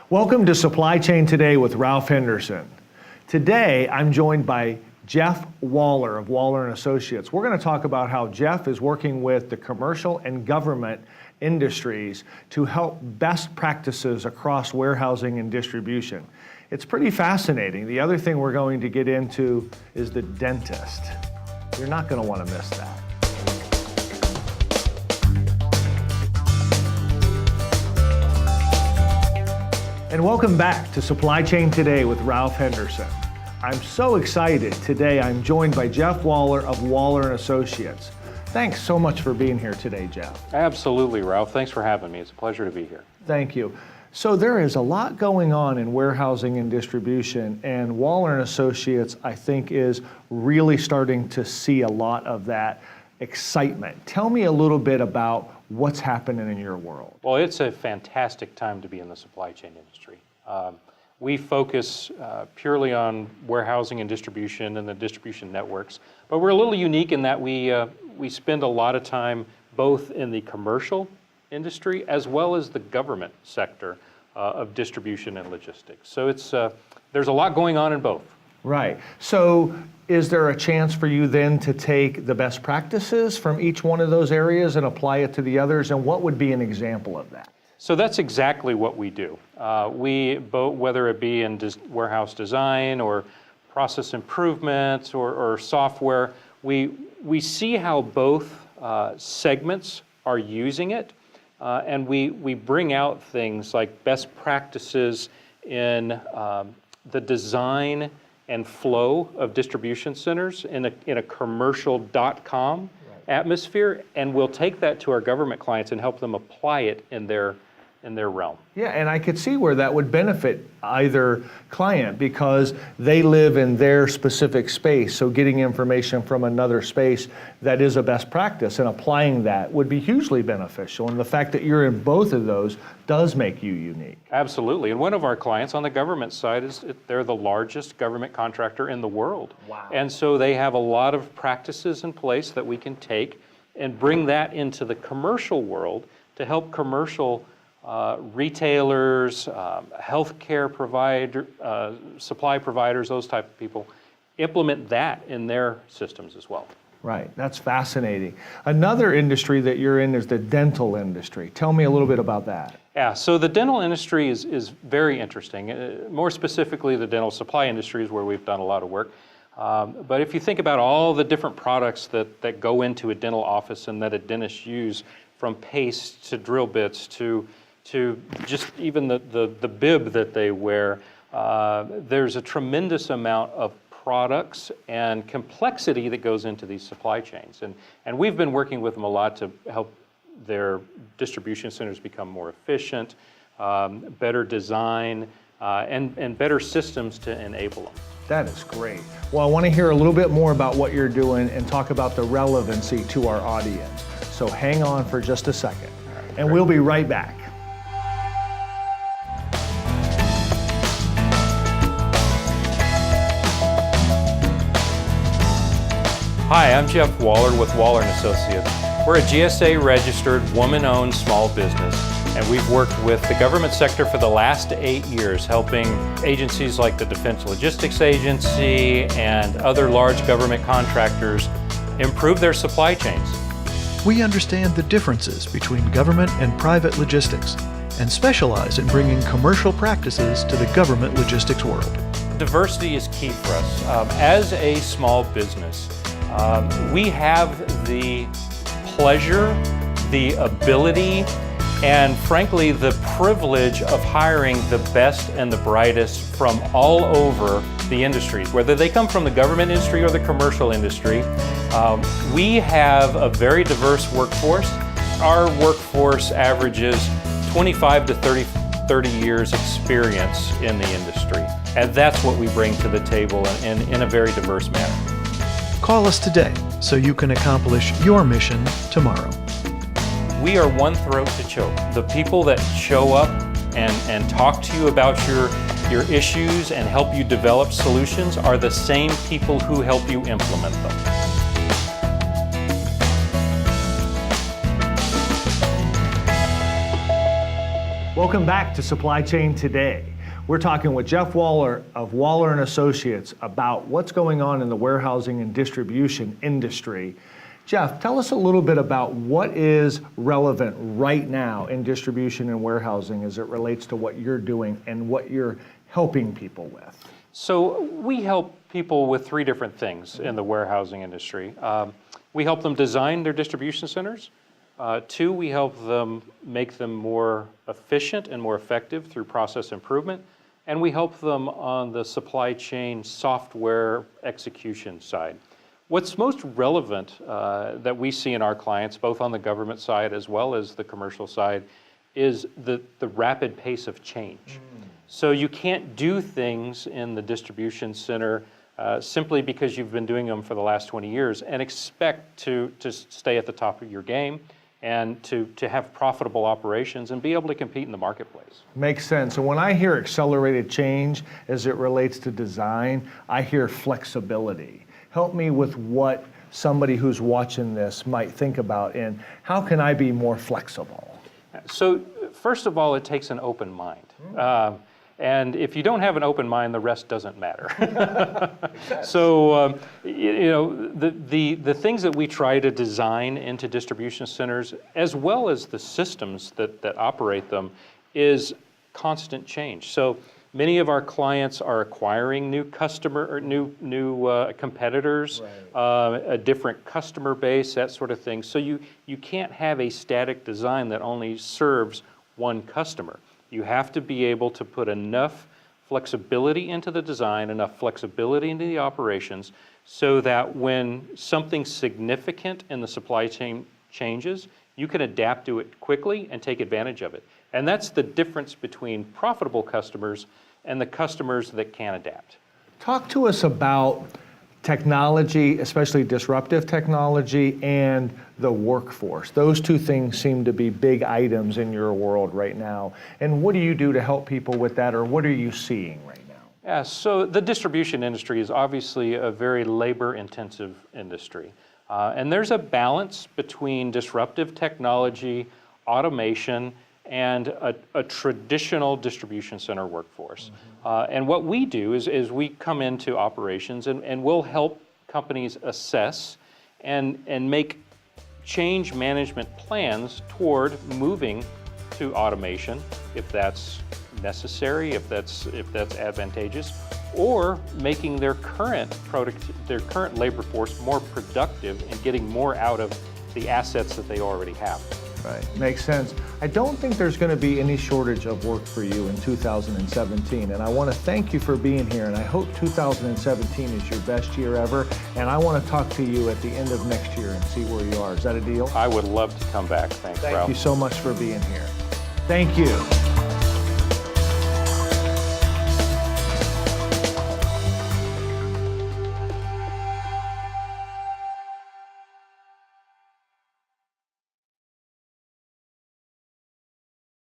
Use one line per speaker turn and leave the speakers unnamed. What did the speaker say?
Welcome to Supply Chain Today with Ralph Henderson. Today, I'm joined by Jeff Waller of Waller & Associates. We're going to talk about how Jeff is working with the commercial and government industries to help best practices across warehousing and distribution. It's pretty fascinating. The other thing we're going to get into is the dentist. You're not going to want to miss that. And welcome back to Supply Chain Today with Ralph Henderson. I'm so excited. Today I'm joined by Jeff Waller of Waller & Associates. Thanks so much for being here today, Jeff.
Absolutely, Ralph. Thanks for having me. It's a pleasure to be here.
Thank you. So there is a lot going on in warehousing and distribution, and Waller & Associates, I think, is really starting to see a lot of that excitement. Tell me a little bit about what's happening in your world.
Well, it's a fantastic time to be in the supply chain industry. We focus purely on warehousing and distribution and the distribution networks, but we're a little unique in that we spend a lot of time both in the commercial industry as well as the government sector of distribution and logistics. So there's a lot going on in both.
Right. So is there a chance for you then to take the best practices from each one of those areas and apply it to the others? And what would be an example of that?
So that's exactly what we do. Whether it be in warehouse design or process improvement or software, we see how both segments are using it, and we bring out things like best practices in the design and flow of distribution centers in a commercial.com atmosphere, and we'll take that to our government clients and help them apply it in their realm.
Yeah, and I could see where that would benefit either client because they live in their specific space, so getting information from another space that is a best practice and applying that would be hugely beneficial, and the fact that you're in both of those does make you unique.
Absolutely, and one of our clients on the government side they're the largest government contractor in the world.
Wow. And
so they have a lot of practices in place that we can take and bring that into the commercial world to help commercial retailers, healthcare supply providers, those type of people, implement that in their systems as well.
Right, that's fascinating. Another industry that you're in is the dental industry. Tell me a little bit about that.
Yeah, so the dental industry is very interesting. More specifically, the dental supply industry is where we've done a lot of work. But if you think about all the different products that go into a dental office and that a dentist use, from paste to drill bits to just even the bib that they wear, there's a tremendous amount of products and complexity that goes into these supply chains. And we've been working with them a lot to help their distribution centers become more efficient, better design, and better systems to enable them.
That is great. Well, I want to hear a little bit more about what you're doing and talk about the relevancy to our audience. So hang on for just a second, and we'll be right back.
Hi, I'm Jeff Waller with Waller & Associates. We're a GSA-registered, woman-owned small business, and we've worked with the government sector for the last 8 years, helping agencies like the Defense Logistics Agency and other large government contractors improve their supply chains.
We understand the differences between government and private logistics and specialize in bringing commercial practices to the government logistics world.
Diversity is key for us. As a small business, we have the pleasure, the ability, and frankly the privilege of hiring the best and the brightest from all over the industries, whether they come from the government industry or the commercial industry. We have a very diverse workforce. Our workforce averages 25 to 30 years experience in the industry, and that's what we bring to the table in a very diverse manner.
Call us today so you can accomplish your mission tomorrow.
We are one throat to choke. The people that show up and talk to you about your issues and help you develop solutions are the same people who help you implement them.
Welcome back to Supply Chain Today. We're talking with Jeff Waller of Waller and Associates about what's going on in the warehousing and distribution industry. Jeff, tell us a little bit about what is relevant right now in distribution and warehousing as it relates to what you're doing and what you're helping people with.
So we help people with three different things in the warehousing industry. We help them design their distribution centers. Two, we help them make them more efficient and more effective through process improvement. And we help them on the supply chain software execution side. What's most relevant that we see in our clients, both on the government side as well as the commercial side, is the rapid pace of change. So you can't do things in the distribution center simply because you've been doing them for the last 20 years and expect to stay at the top of your game and to have profitable operations and be able to compete in the marketplace.
Makes sense. So when I hear accelerated change as it relates to design, I hear flexibility. Help me with what somebody who's watching this might think about and how can I be more flexible?
So first of all, it takes an open mind. And if you don't have an open mind, the rest doesn't matter. So, the things that we try to design into distribution centers, as well as the systems that operate them, is constant change. So many of our clients are acquiring new customer or new competitors, a different customer base, that sort of thing. So you can't have a static design that only serves one customer. You have to be able to put enough flexibility into the design, enough flexibility into the operations, so that when something significant in the supply chain changes, you can adapt to it quickly and take advantage of it. And that's the difference between profitable customers and the customers that can adapt.
Talk to us about technology, especially disruptive technology, and the workforce. Those two things seem to be big items in your world right now. And what do you do to help people with that, or what are you seeing right now?
Yeah, so the distribution industry is obviously a very labor-intensive industry. And there's a balance between disruptive technology, automation, and a traditional distribution center workforce. And what we do is we come into operations and we'll help companies assess and make change management plans toward moving to automation, if that's necessary, if that's advantageous, or making their current labor force more productive and getting more out of the assets that they already have.
Right, makes sense. I don't think there's going to be any shortage of work for you in 2017, and I want to thank you for being here, and I hope 2017 is your best year ever, and I want to talk to you at the end of next year and see where you are. Is that a deal?
I would love to come back. Thanks, Ralph.
Thank you so much for being here. Thank you.